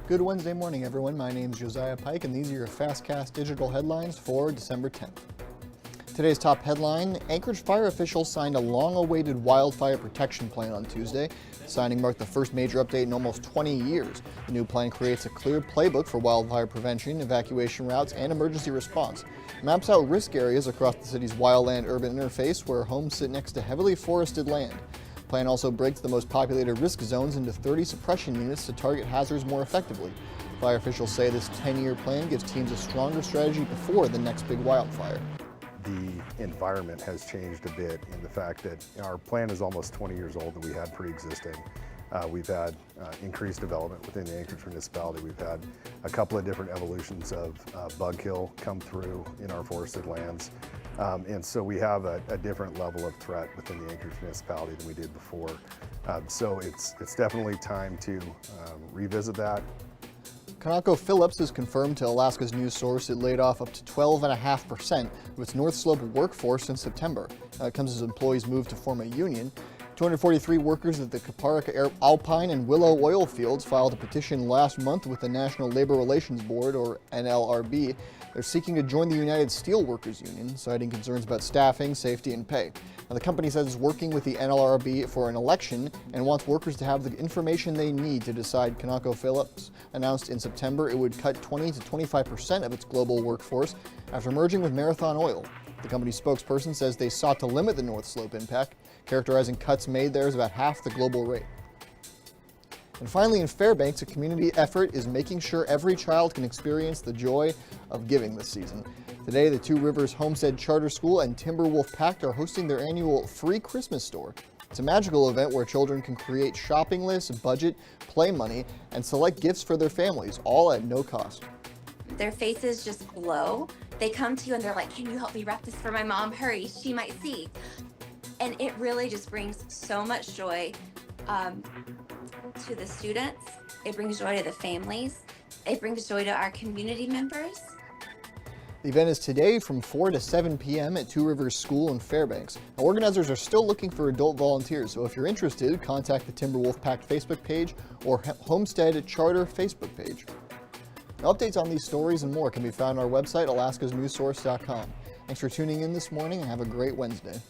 Good Wednesday morning, everyone. My name is Josiah Pike, and these are your Fastcast digital headlines for December 10th. Today's top headline: Anchorage fire officials signed a long-awaited wildfire protection plan on Tuesday. The signing marked the first major update in almost 20 years. The new plan creates a clear playbook for wildfire prevention, evacuation routes, and emergency response. It maps out risk areas across the city's wildland-urban interface where homes sit next to heavily forested land. The plan also breaks the most populated risk zones into 30 suppression units to target hazards more effectively. Fire officials say this 10-year plan gives teams a stronger strategy before the next big wildfire. The environment has changed a bit in the fact that our plan is almost 20 years old that we had pre-existing. We've had increased development within the Anchorage municipality. We've had a couple of different evolutions of bug kill come through in our forested lands. And so we have a different level of threat within the Anchorage municipality than we did before. So it's definitely time to revisit that. ConocoPhillips has confirmed to Alaska's news source it laid off up to 12.5% of its North Slope workforce in September. It comes as employees move to form a union. 243 workers at the Kaparica Alpine and Willow oil fields filed a petition last month with the National Labor Relations Board, or NLRB. They're seeking to join the United Steelworkers Union, citing concerns about staffing, safety, and pay. Now, the company says it's working with the NLRB for an election and wants workers to have the information they need to decide. ConocoPhillips announced in September it would cut 20 to 25% of its global workforce after merging with Marathon Oil. The company's spokesperson says they sought to limit the North Slope impact, characterizing cuts made there as about half the global rate. And finally, in Fairbanks, a community effort is making sure every child can experience the joy of giving this season. Today, the Two Rivers Homestead Charter School and Timberwolf Pact are hosting their annual Free Christmas Store. It's a magical event where children can create shopping lists, budget, play money, and select gifts for their families, all at no cost. Their faces just glow. They come to you and they're like, "Can you help me wrap this for my mom? Hurry, she might see." And it really just brings so much joy to the students. It brings joy to the families. It brings joy to our community members. The event is today from 4 to 7 p.m. at Two Rivers School in Fairbanks. Now, organizers are still looking for adult volunteers, so if you're interested, contact the Timberwolf Pact Facebook page or Homestead Charter Facebook page. Now, updates on these stories and more can be found on our website, alaskasnewssource.com. Thanks for tuning in this morning and have a great Wednesday.